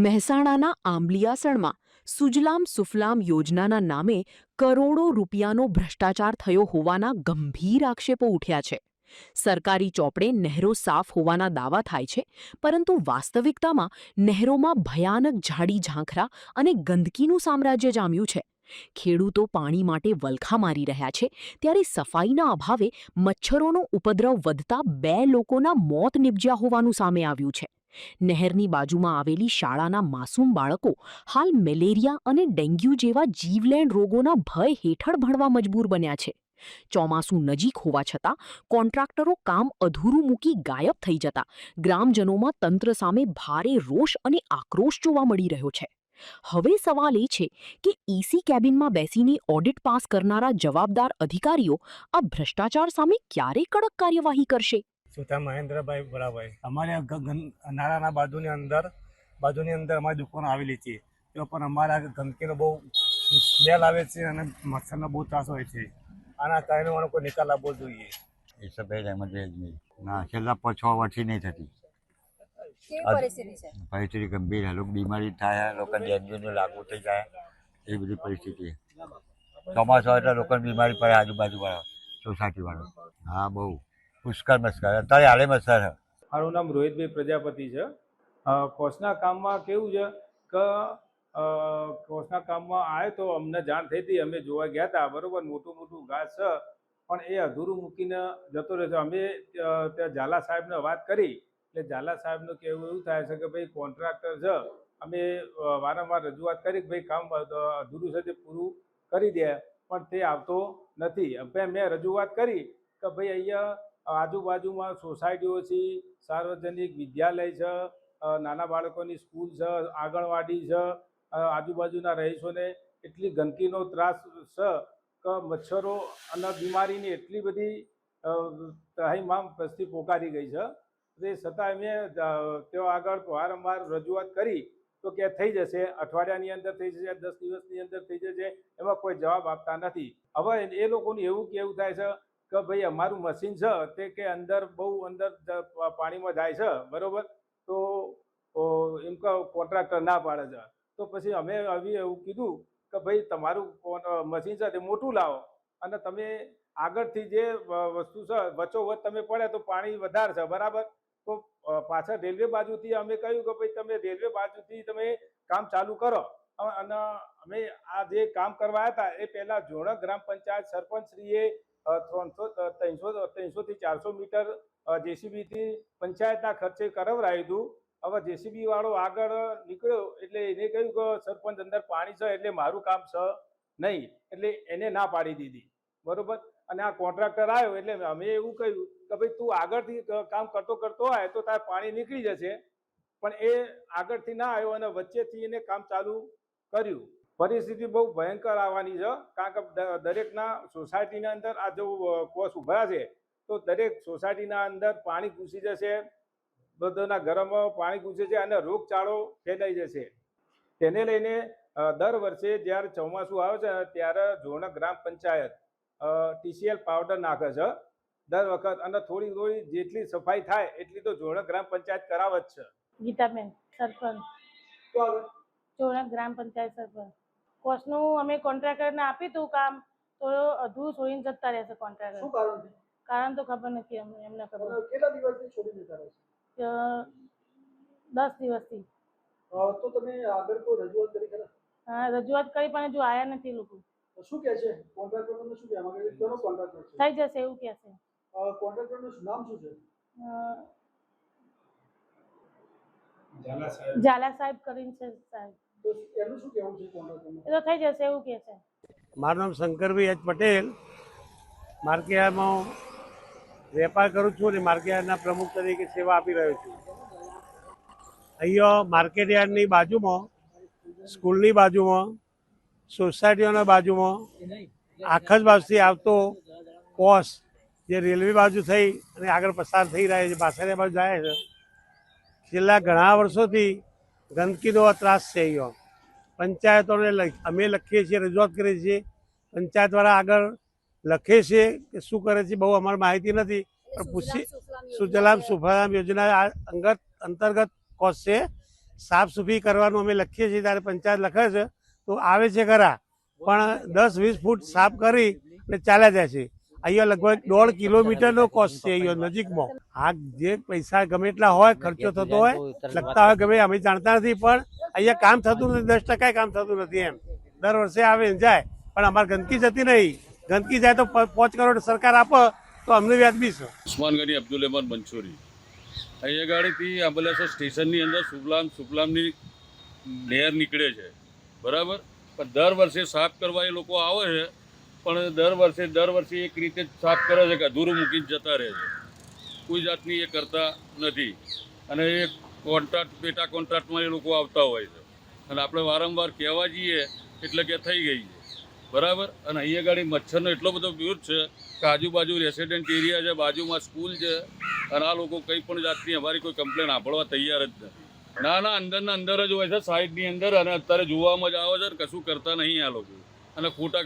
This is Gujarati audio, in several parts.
મહેસાણાના આંબલિયાસણમાં સુજલામ સુફલામ યોજનાના નામે કરોડો રૂપિયાનો ભ્રષ્ટાચાર થયો હોવાના ગંભીર આક્ષેપો ઉઠ્યા છે. સરકારી ચોપડે નહેરો સાફ હોવાના દાવા થાય છે, પરંતુ વાસ્તવિકતામાં નહેરોમાં ભયાનક ઝાડી ઝાંખરા અને ગંદકીનું સામ્રાજ્ય જામ્યું છે. ખેડૂતો પાણી માટે વલખા મારી રહ્યા છે, ત્યારે સફાઈના અભાવે મચ્છરોનો ઉપદ્રવ વધતા 2 લોકોના મોત નિપજ્યા હોવાનું સામે આવ્યું છે. નહેરની બાજુમાં આવેલી શાળાના માસૂમ બાળકો હાલ મેલેરિયા અને ડેન્ગ્યુ જેવા જીવલેણ રોગોના ભય હેઠળ ભણવા મજબૂર બન્યા છે. ચોમાસું નજીક હોવા છતાં કોન્ટ્રાક્ટરો કામ અધૂરું મૂકી ગાયબ થઈ જતા ગ્રામજનોમાં તંત્ર સામે ભારે રોષ અને આક્રોશ જોવા મળી રહ્યો છે. હવે સવાલ એ છે કે ઈસી કેબિનમાં બેસીને ઓડિટ પાસ કરનારા જવાબદાર અધિકારીઓ આ ભ્રષ્ટાચાર સામે ક્યારે કડક કાર્યવાહી કરશે? સુથાર મહેન્દ્રભાઈ બરાભાઈ, અમારે નાળાના બાજુની અંદર અમારી દુકાન આવેલી છે. તો પણ અમારા ગંદકીનો બહુ સ્મેલ આવે છે અને મચ્છરનો બહુ ત્રાસ હોય છે. આના કારણે મને કોઈ નિકાલ આપવો જોઈએ. એ સફેદ અહેમદ ના છેલ્લા 6 વર્ષથી નહીં થતી. પરિસ્થિતિ ગંભીર, લોકો બીમારી થાય, લોકો ડેન્ગ્યુને લાગુ થઈ જાય, એ બધી પરિસ્થિતિ. ચોમાસું હોય એટલે લોકોને બીમારી પડે, આજુબાજુવાળા સોસાયટીવાળા. હા, બહુ પુષ્કળ મસ્કર. અત્યારે હાલે મસ્કર. મારું નામ રોહિતભાઈ પ્રજાપતિ છે. કોસના કામમાં કેવું છે કે કોસના કામમાં આવે તો અમને જાણ થઈ હતી, અમે જોવા ગયા હતા. બરાબર, મોટું ઘાસ છે પણ એ અધૂરું મૂકીને જતો રહે છે. અમે ત્યાં ઝાલા સાહેબને વાત કરી એટલે ઝાલા સાહેબનું કહેવું એવું થાય છે કે ભાઈ કોન્ટ્રાક્ટર છે, અમે વારંવાર રજૂઆત કરી કે ભાઈ કામ અધૂરું છે તે પૂરું કરી દે, પણ તે આવતો નથી. મેં રજૂઆત કરી કે ભાઈ અહીંયા આજુબાજુમાં સોસાયટીઓ છે, સાર્વજનિક વિદ્યાલય છે, નાના બાળકોની સ્કૂલ છે, આંગણવાડી છે, આજુબાજુના રહીશોને એટલી ગંદકીનો ત્રાસ છે કે મચ્છરો અને બીમારીની એટલી બધી ત્રાહિમામ પરિસ્થિતિ પોકારી ગઈ છે. તે છતાં મેં તેઓ આગળ વારંવાર રજૂઆત કરી તો કે થઈ જશે, અઠવાડિયાની અંદર થઈ જશે, 10 દિવસની અંદર થઈ જશે. એમાં કોઈ જવાબ આપતા નથી. હવે એ લોકોનું એવું કેવું થાય છે કે ભાઈ અમારું મશીન છે તે કે અંદર બહુ અંદર પાણીમાં જાય છે, બરાબર, તો એમ કે કોન્ટ્રાક્ટર ના પાડે છે. તો પછી અમે એવું કીધું કે ભાઈ તમારું મશીન છે તે મોટું લાવો અને તમે આગળથી જે વસ્તુ છે વચ્ચોવચ્ચ તમે પડે તો પાણી વધારે છે, બરાબર. તો પાછળ રેલવે બાજુથી અમે કહ્યું કે ભાઈ તમે રેલવે બાજુથી તમે કામ ચાલુ કરો. અને અમે આ જે કામ કરવા હતા એ પહેલાં જોણક ગ્રામ પંચાયત સરપંચશ્રીએ 300 થી 400 મીટર જેસીબીથી પંચાયતના ખર્ચે કરાવરાયું હતું. હવે જેસીબી વાળો આગળ નીકળ્યો એટલે એને કહ્યું કે સરપંચ અંદર પાણી છે એટલે મારું કામ છે નહીં, એટલે એને ના પાડી દીધી, બરોબર. અને આ કોન્ટ્રાક્ટર આવ્યો એટલે અમે એવું કહ્યું કે ભાઈ તું આગળથી કામ કરતો હોય તો તારે પાણી નીકળી જશે, પણ એ આગળથી ના આવ્યો અને વચ્ચેથી એને કામ ચાલુ કર્યું. પરિસ્થિતિ બહુ ભયંકર આવવાની છે, કારણ કે દરેકના સોસાયટીના અંદર આ જો કોસ ઉભા છે તો દરેક સોસાયટીના અંદર પાણી ઘૂસી જશે, બધાના ઘરમાં પાણી ઘૂસે છે અને રોગચાળો ફેલાઈ જશે. તેને લઈને દર વર્ષે જ્યારે ચોમાસું આવે છે ત્યારે જોણક ગ્રામ પંચાયત TCL પાવડર નાખે છે દર વખત, અને થોડી જેટલી સફાઈ થાય એટલી તો જોણક ગ્રામ પંચાયત કરાવે જ છે. ગીતાબેન, સરપંચ, જોણક ગ્રામ પંચાયત સરપંચ. કોસનું અમે કોન્ટ્રાક્ટરને આપ્યું હતું કામ, તો અધૂરું છોડીને જતા રહેશે કોન્ટ્રાક્ટર. શું કારણ છે? કારણ તો ખબર નથી એમને ખબર. કેટલા દિવસથી છોડી દેતા રહે છે? 10 દિવસથી. તો તમે આગળ કોઈ રજૂઆત કરી ખરા? હા, રજૂઆત કરી પણ હજુ આયા નથી લોકો. શું કહે છે કોન્ટ્રાક્ટરને? શું કહેવા માંગે છે? કોનો કોન્ટ્રાક્ટર છે? થઈ જશે એવું કહે છે. કોન્ટ્રાક્ટરનું નામ શું છે? ઝાલા સાહેબ કરીને છે સાહેબ. તો એનું શું કહેવું છે કોન્ટ્રાક્ટરનું? એ તો થઈ જશે એવું કહે છે. મારું નામ શંકરભાઈ એચ પટેલ, માર્કેટયાર્ડમાં વેપાર કરું છું અને માર્કેટયાર્ડના પ્રમુખ તરીકે સેવા આપી રહ્યો છું. અહીંયા માર્કેટયાર્ડની બાજુમાં, સ્કૂલની બાજુમાં, સોસાયટીઓના બાજુમાં આખા જ બાજુથી આવતો કોસ જે રેલવે બાજુ થઈ અને આગળ પસાર થઈ રહ્યા છે, પાછળ બાજુ જાય છે, છેલ્લા ઘણા વર્ષોથી ગંદકીનો ત્રાસ છે. અહીંયા પંચાયતોને અમે લખીએ છીએ, રજૂઆત કરીએ છીએ, પંચાયતવાળા આગળ લખે છે કે શું કરે છે બહુ અમારી માહિતી નથી, પણ પૂછી સુજલામ સુફલામ યોજના અંતર્ગત કોસ છે સાફ સફાઈ કરવાનું અમે લખીએ છીએ ત્યારે પંચાયત લખે છે તો આવે છે ખરા, પણ 10-20 ફૂટ સાફ કરી અને ચાલ્યા જાય છે. અહીંયા લગભગ 1.5 કિલોમીટરનો કોસ્ટ છે અહીંયા નજીકમાં. આ જે પૈસા ગમે એટલા હોય, ખર્ચો થતો હોય, લગતા હોય ગમે, અમે જાણતા નથી, પણ અહીંયા કામ થતું નથી, 10% કામ થતું નથી એમ. દર વર્ષે આવે ને જાય, પણ અમારે ગંદકી જતી નહીં. ગંદકી જાય તો 5 કરોડ સરકાર આપે તો અમને વ્યાજબી છે. ઉસ્માન ગની અબ્દુલ રહેમાન મંસૂરી. અહીંયા ગાડીથી અંબલેશ્વર સ્ટેશનની અંદર સુફલામની નહેર નીકળે છે, બરાબર. પણ દર વર્ષે સાફ કરવા એ લોકો આવે છે, પણ દર વર્ષે એક રીતે સાફ કરે છે કે અધૂરું મૂકીને જતા રહે છે. કોઈ જાતની એ કરતા નથી. અને એ પેટા કોન્ટ્રાક્ટમાં એ લોકો આવતા હોય છે, અને આપણે વારંવાર કહેવા જઈએ એટલે કે થઈ ગઈ છે, બરાબર. અને અહીંયા ગાડી મચ્છરનો એટલો બધો વિરોધ છે કે આજુબાજુ રેસિડેન્ટ એરિયા છે, બાજુમાં સ્કૂલ છે, અને આ લોકો કંઈ પણ જાતની અમારી કોઈ કમ્પ્લેન સાંભળવા તૈયાર જ નથી. ના અંદરના અંદર જ હોય છે, સાઈડની અંદર. અને અત્યારે જોવામાં જ આવે છે ને કશું કરતા નહીં આ લોકો, અને ખોટા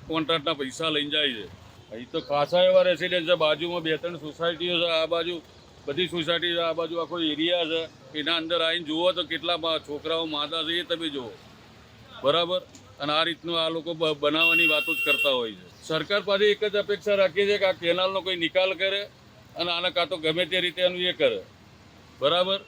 કોન્ટ્રાક્ટના પૈસા લઈને જાય છે. અહીં તો ખાસા એવા રેસિડેન્ટ છે, બાજુમાં 2-3 સોસાયટીઓ છે, આ બાજુ બધી સોસાયટી છે, આ બાજુ આખો એરિયા છે. એના અંદર આવીને જુઓ તો કેટલા છોકરાઓ માદા છે એ તમે જુઓ, બરાબર. અને આ રીતનું આ લોકો બનાવવાની વાતો જ કરતા હોય છે. સરકાર પાસે એક જ અપેક્ષા રાખીએ છીએ કે આ કેનાલનો કોઈ નિકાલ કરે, અને આને કાં તો ગમે તે રીતે એનું એ કરે, બરાબર.